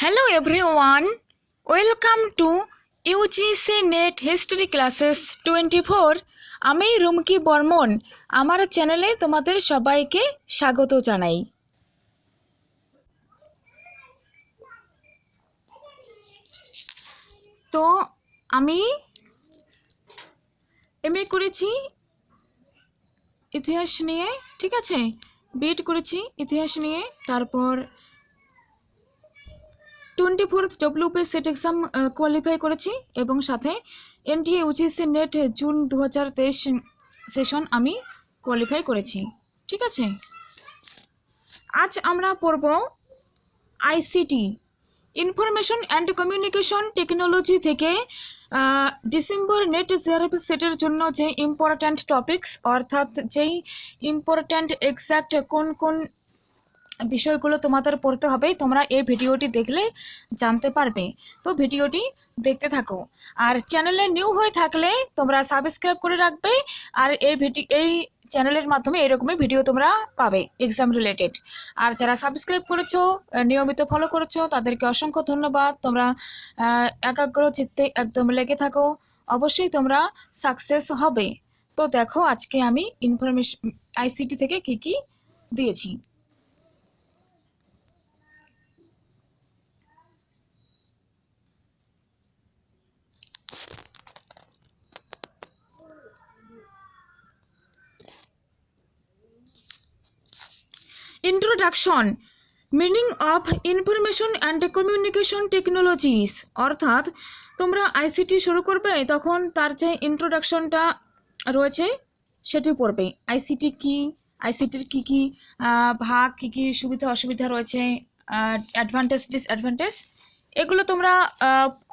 Hello everyone, welcome to UGC-NET History Classes 24. আমি রুমকি বর্মন আমার চ্যানেলে তোমাদের সবাইকে স্বাগত জানাই। তো আমি এমএ করেছি ইতিহাস নিয়ে, ঠিক আছে, বিএড করেছি ইতিহাস নিয়ে, তারপর 24th WP set exam qualify করেছি এবং সাথে NTA UGC net June 2023 session আমি কোয়ালিফাই করেছি, ঠিক আছে। আজ আমরা পড়ব ICT information and communication technology থেকে ডিসেম্বর নেট JRF সেটের জন্য যে ইম্পর্ট্যান্ট টপিকস, অর্থাৎ যেই ইম্পর্ট্যান্ট এক্স্যাক্ট কোন কোন বিষয়গুলো তোমাদের পড়তে হবে, তোমরা এই ভিডিওটি দেখলে জানতে পারবে। তো ভিডিওটি দেখতে থাকো, আর চ্যানেলে নিউ হয়ে থাকলে তোমরা সাবস্ক্রাইব করে রাখবে, আর এই চ্যানেলের মাধ্যমে এরকমই ভিডিও তোমরা পাবে এক্সাম রিলেটেড। আর যারা সাবস্ক্রাইব করেছো, নিয়মিত ফলো করেছো, তাদেরকে অসংখ্য ধন্যবাদ। তোমরা একাগ্র চিত্তে একদম লেগে থাকো, অবশ্যই তোমরা সাকসেস হবে। তো দেখো আজকে আমি ইনফরমেশন আইসিটি থেকে কি কি দিয়েছি। Introduction, meaning of information and communication technologies, অর্থাৎ তোমরা আইসিটি শুরু করবে তখন তার যে ইন্ট্রোডাকশনটা রয়েছে সেটি পড়বে। আইসিটি কি, আইসিটির কী কী ভাগ, কী কী সুবিধা অসুবিধা রয়েছে, অ্যাডভান্টেজ ডিসঅ্যাডভান্টেজ, এগুলো তোমরা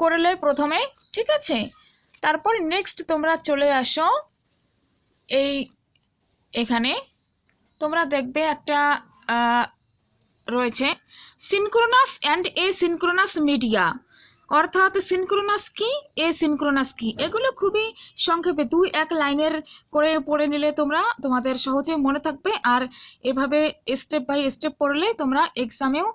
করলে প্রথমে, ঠিক আছে। তারপর নেক্সট তোমরা চলে আসো এখানে তোমরা দেখবে একটা রয়েছে সিনক্রোনাস অ্যান্ড এসিনক্রোনাস মিডিয়া, অর্থাৎ সিনক্রোনাস কি, এসিনক্রোনাস কি, এগুলো খুবই সংক্ষেপে 2-1 লাইনের করে পড়ে নিলে তোমাদের সহজে মনে থাকবে। আর এভাবে স্টেপ বাই স্টেপ পড়লে তোমরা এক্সামেও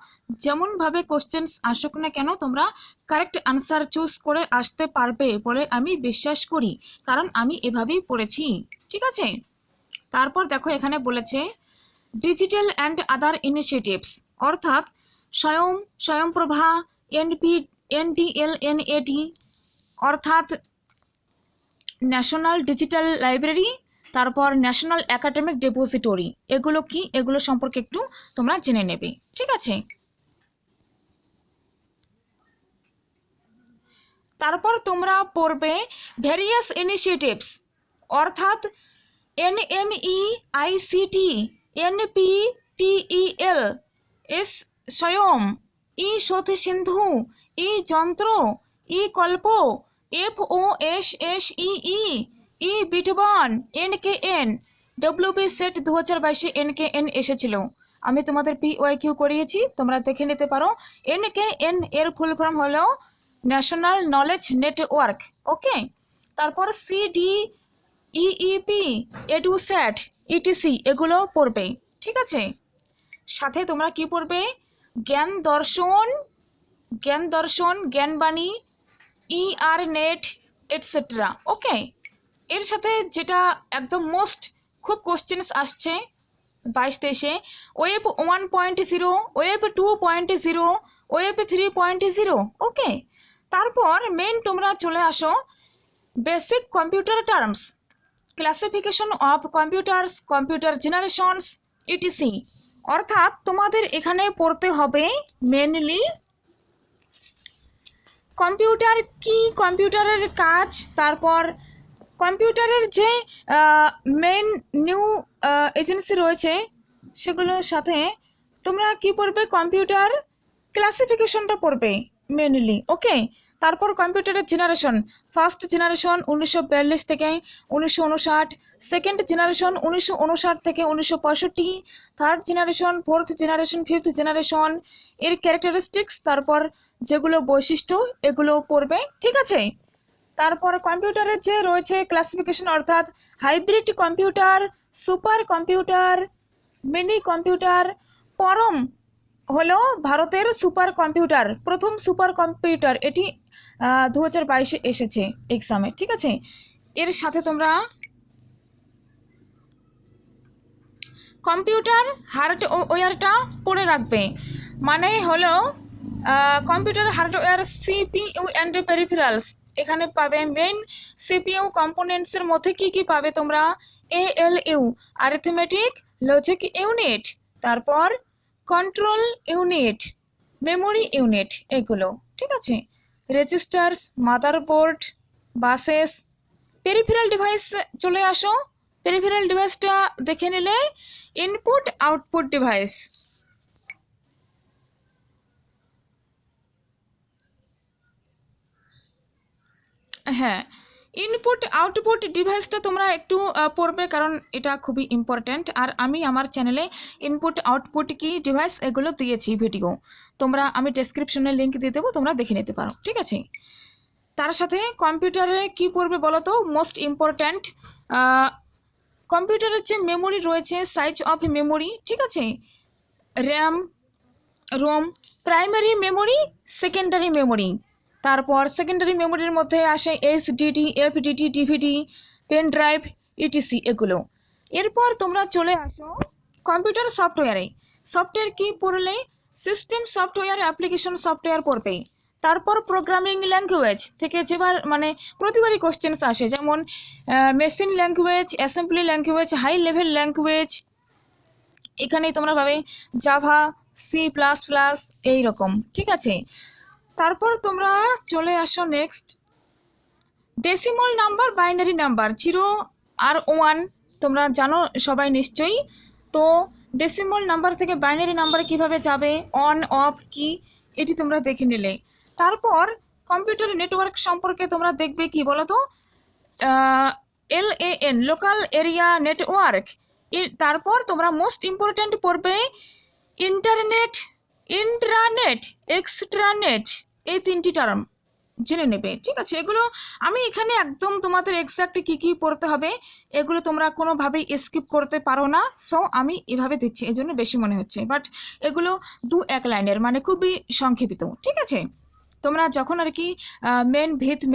যেমনভাবে কোশ্চেন্স আসুক না কেন তোমরা কারেক্ট আনসার চুজ করে আসতে পারবে বলে আমি বিশ্বাস করি, কারণ আমি এভাবেই পড়েছি, ঠিক আছে। তারপর দেখো এখানে বলেছে ডিজিটাল অ্যান্ড আদার ইনিশিয়েটিভস, অর্থাৎ স্বয়ংপ্রভা, NDLNAT, অর্থাৎ ন্যাশনাল ডিজিটাল লাইব্রেরি, তারপর ন্যাশনাল একাডেমিক ডেপোজিটরি, এগুলো কি, এগুলো সম্পর্কে একটু তোমরা জেনে নেবে, ঠিক আছে। তারপর তোমরা পড়বে ভেরিয়াস ইনিশিয়েটিভস, অর্থাৎ NME, ICT, NPTEL, স্বয়ং, সতী সিন্ধু, যন্ত্র, কল্প, FOSSEE, বিটবান, NKN, WP set 2022 NKN এসেছিল, আমি তোমাদের PYQ করিয়েছি, তোমরা দেখে নিতে পারো। NKN এর ফুল ফর্ম হলো ন্যাশনাল নলেজ নেটওয়ার্ক, ওকে। তারপর CDEEP, EduSat, ETC, এগুলো পড়বে, ঠিক আছে। সাথে তোমরা কি পড়বে, জ্ঞান দর্শন, জ্ঞানবাণী, ERNet, এটসেট্রা, ওকে। এর সাথে যেটা একদম খুব কোশ্চেন্স আসছে 22-23, ওয়েব 1.0, ওয়েব 2.0, ওয়েব 3.0, ওকে। তারপর মেইন তোমরা চলে আসো basic computer terms, classification of computers, computer generations, ETC, অর্থাৎ তোমাদের এখানে পড়তে হবে মেনলি কম্পিউটার কি, কম্পিউটারের কাজ, তারপর কম্পিউটারের যে মেন নিউ এজেন্সি রয়েছে সেগুলোর সাথে তোমরা কি পড়বে, কম্পিউটার ক্লাসিফিকেশনটা পড়বে মেনলি, ওকে। তারপর কম্পিউটারের জেনারেশন, ফার্স্ট জেনারেশন 1942 থেকে 1959, সেকেন্ড জেনারেশন 1959 থেকে 1965, third generation, fourth generation, fifth generation, এর ক্যারেক্টারিস্টিক্স, তারপর যেগুলো বৈশিষ্ট্য, এগুলো পড়বে, ঠিক আছে। তারপর কম্পিউটারের যে রয়েছে ক্লাসিফিকেশন, অর্থাৎ hybrid computer, super computer, mini computer, পরম হলো ভারতের সুপার কম্পিউটার, প্রথম সুপার কম্পিউটার, এটি 2022-এ এসেছে এক্সামে, ঠিক আছে। এর সাথে তোমরা কম্পিউটার হার্ডওয়্যারটা পড়ে রাখবে, মানে হলো computer hardware CPU and peripherals, এখানে পাবে মেইন সিপিইউ কম্পোনেন্টসের মধ্যে কি কি পাবে তোমরা, এএলইউ অ্যারিথমেটিক লজিক ইউনিট, তারপর কন্ট্রোল ইউনিট, মেমোরি ইউনিট, এগুলো, ঠিক আছে। Registers, motherboard, buses, peripheral device চলে আসো। পেরিফেরাল ডিভাইসটা দেখে নিলে ইনপুট আউটপুট ডিভাইস, হ্যাঁ ইনপুট আউটপুট ডিভাইসটা তোমরা একটু পড়বে, কারণ এটা খুবই ইম্পর্ট্যান্ট। আর আমি আমার চ্যানেলে ইনপুট আউটপুট কি ডিভাইস এগুলো দিয়েছি ভিডিও, তোমরা আমি ডেসক্রিপশনে লিঙ্ক দিয়ে দেবো, তোমরা দেখে নিতে পারো, ঠিক আছে। তার সাথে কম্পিউটারে কি পড়বে বলো তো, মোস্ট ইম্পর্ট্যান্ট কম্পিউটারের যে মেমোরি রয়েছে, সাইজ অফ মেমোরি, ঠিক আছে, RAM, ROM, primary memory, secondary memory, তারপর সেকেন্ডারি মেমোরির মধ্যে আসে SDD, FDD, DVD, pen drive, ETC, এগুলো। এরপর তোমরা চলে আসো কম্পিউটার সফটওয়্যারে। সফটওয়্যার কি পড়লে, সিস্টেম সফটওয়্যার, অ্যাপ্লিকেশন সফটওয়্যার পড়বে। তারপর প্রোগ্রামিং ল্যাঙ্গুয়েজ থেকে যেবার মানে প্রতিবারই কোশ্চেন্স আসে, যেমন machine language, assembly language, high level language, এখানেই তোমরা পাবে জাভা, C++, এইরকম, ঠিক আছে। তারপর তোমরা চলে আসো next decimal number, binary number, 0 আর 1 তোমরা জানো সবাই নিশ্চয়ই। তো ডেসিমাল নাম্বার থেকে বাইনারি নাম্বারে কিভাবে যাবে, অন অফ কি, এটি তোমরা দেখে নিলে। তারপর কম্পিউটার নেটওয়ার্ক সম্পর্কে তোমরা দেখবে কি বলো তো, LAN লোকাল এরিয়া নেটওয়ার্ক। তারপর তোমরা মোস্ট ইম্পর্ট্যান্ট পড়বে ইন্টারনেট, ইন্ট্রানেট, এক্সট্রানেট, এই 3টি টার্ম জেনে নেবে, ঠিক আছে। এগুলো আমি এখানে একদম তোমাদের এক্স্যাক্ট কি কি পড়তে হবে এগুলো তোমরা কোনোভাবেই স্কিপ করতে পারো না, সো আমি এভাবে দিচ্ছি, এই জন্য বেশি মনে হচ্ছে, বাট এগুলো 2-1 লাইনের, মানে খুবই সংক্ষেপিত, ঠিক আছে। তোমরা যখন আর কি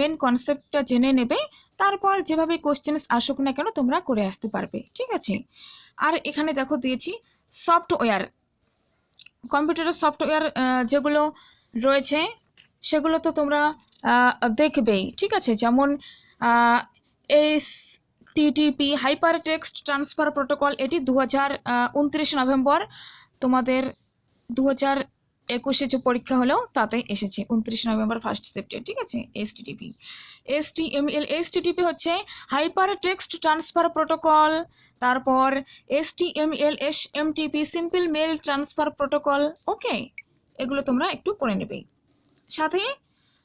মেন কনসেপ্টটা জেনে নেবে, তারপর যেভাবে কোশ্চেন্স আসুক না কেন তোমরা করে আসতে পারবে, ঠিক আছে। আর এখানে দেখো দিয়েছি সফটওয়্যার, কম্পিউটারের সফটওয়্যার যেগুলো রয়েছে সেগুলো তো তোমরা দেখবেই, ঠিক আছে। যেমন HTTP hyper text transfer protocol, এটি 29 নভেম্বর তোমাদের 2021-এ যে পরীক্ষা হলো তাতে এসেছে, 29 নভেম্বর ফার্স্ট শিফটে, ঠিক আছে। HTTP হচ্ছে হাইপার টেক্সট ট্রান্সফার প্রোটোকল, তারপর HTML SMTP simple mail transfer protocol, okay, এগুলো তোমরা একটু পড়ে নেবে। সাথে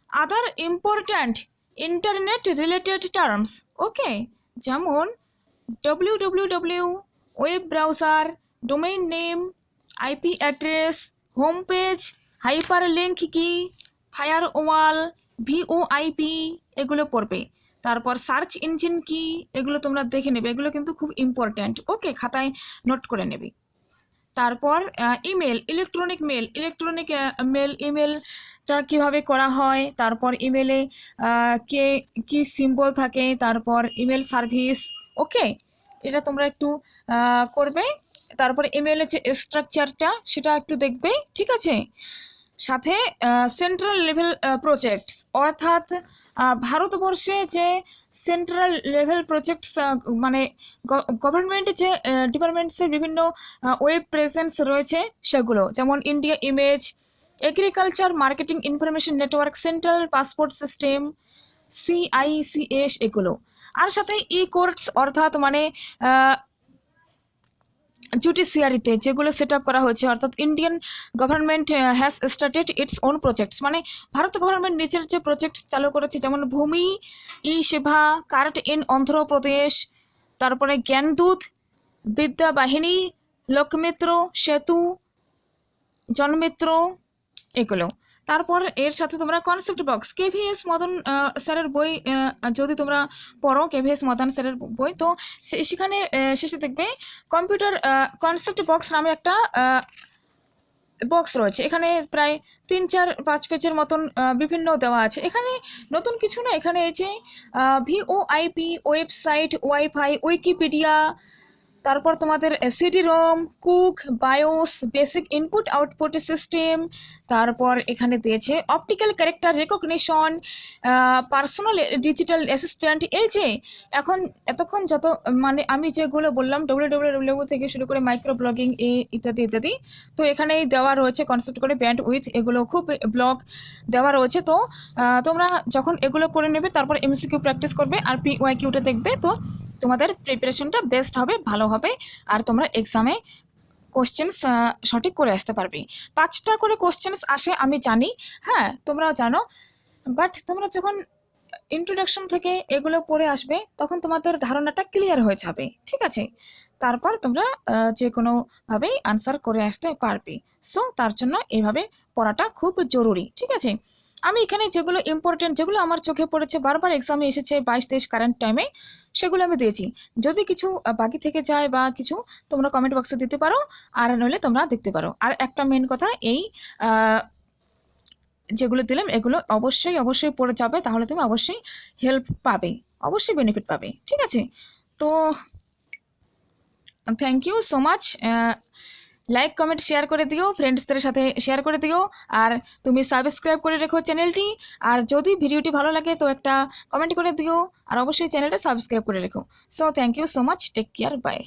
other important internet related terms, okay, যেমন www, web browser, domain name, IP address, home page, hyper link কি, ফায়ারওয়াল, VoIP, এগুলো পড়বে। তারপর সার্চ ইঞ্জিন কি, এগুলো তোমরা দেখে নেবে, এগুলো কিন্তু খুব ইম্পর্ট্যান্ট, ওকে, খাতায় নোট করে নেবে। তারপর ইমেল, ইলেকট্রনিক মেল, ইমেলটা কিভাবে করা হয়, তারপর ইমেলে কে কি সিম্বল থাকে, তারপর ইমেল সার্ভিস, ওকে, এটা তোমরা একটু করবে। তারপর ইমেলের যে স্ট্রাকচারটা সেটা একটু দেখবে, ঠিক আছে। সাথে সেন্ট্রাল লেভেল প্রজেক্ট, অর্থাৎ ভারতবর্ষে যে সেন্ট্রাল লেভেল প্রজেক্টস মানে গভর্নমেন্টের যে ডিপার্টমেন্টসের বিভিন্ন ওয়েব প্রেজেন্স রয়েছে সেগুলো, যেমন India image, agriculture marketing information network, central passport system, CICS, এগুলো। আর সাথে কোর্টস, অর্থাৎ মানে জুডিশিয়ারিতে যেগুলো সেট আপ করা হয়েছে, অর্থাৎ Indian government has started its own projects, মানে ভারত গভর্নমেন্ট নিজের যে প্রজেক্ট চালু করেছে, যেমন ভূমি ই সেবা কার্ড ইন অন্ধ্রপ্রদেশ, তারপরে জ্ঞানদূত, বিদ্যা বাহিনী, লোকমিত্র, সেতু, জনমিত্র, এগুলো। তারপর এর সাথে তোমরা কনসেপ্ট বক্স, KVS মদন স্যারের বই যদি তোমরা পড়ো, KVS মদন স্যারের বই, তো সেখানে শেষে দেখবে কম্পিউটার কনসেপ্ট বক্স নামে একটা বক্স রয়েছে, এখানে প্রায় 3-4-5 পেজের মতন বিভিন্ন দেওয়া আছে। এখানে নতুন কিছু না, এখানে এই যে ভিওআইপি, ওয়েবসাইট, ওয়াইফাই, উইকিপিডিয়া, তারপর তোমাদের CD Rome, cook, bias, basic input output system, তারপর এখানে দিয়েছে optical character recognition, personal digital assistant. এই যে এখন এতক্ষণ যত মানে আমি যেগুলো বললাম www থেকে শুরু করে মাইক্রো ব্লগিং ইত্যাদি ইত্যাদি, তো এখানেই দেওয়া রয়েছে কনসেপ্ট করে ব্যান্ড উইথ, এগুলো খুব ব্লগ দেওয়া রয়েছে। তো তোমরা যখন এগুলো করে নেবে তারপর এমসিকিউ প্র্যাকটিস করবে আর পিওয়াইকিউটা দেখবে, তো তোমাদের প্রিপারেশনটা বেস্ট হবে, ভালো হবে, আর তোমরা এক্সামে কোশ্চেন্স সঠিক করে আসতে পারবে। 5টা করে কোশ্চেন্স আসে আমি জানি, হ্যাঁ তোমরাও জানো, বাট তোমরা যখন ইন্ট্রোডাকশন থেকে এগুলো পড়ে আসবে তখন তোমাদের ধারণাটা ক্লিয়ার হয়ে যাবে, ঠিক আছে? তারপর তোমরা যে কোনোভাবেই আনসার করে আসতে পারবে। সো তার জন্য এইভাবে পড়াটা খুব জরুরি, ঠিক আছে? আমি এখানে যেগুলো ইম্পর্টেন্ট, যেগুলো আমার চোখে পড়েছে, বারবার এক্সামে এসেছে 22-23 কারেন্ট টাইমে, সেগুলো আমি দিয়েছি। যদি কিছু বাকি থেকে যায় বা কিছু, তোমরা কমেন্ট বক্সে দিতে পারো, আর নইলে তোমরা দেখতে পারো। আর একটা মেন কথা, এই যেগুলো দিলাম এগুলো অবশ্যই অবশ্যই পড়ে যাবে, তাহলে তুমি অবশ্যই হেল্প পাবে, অবশ্যই বেনিফিট পাবে, ঠিক আছে? তো thank you so much. Like comment share করে দিও, ফ্রেন্ডসদের সাথে শেয়ার করে দিও, আর তুমি সাবস্ক্রাইব করে রেখো চ্যানেলটি। আর যদি ভিডিওটি ভালো লাগে তো একটা কমেন্ট করে দিও, আর অবশ্যই চ্যানেলটা সাবস্ক্রাইব করে রেখো। So thank you so much, take care, by.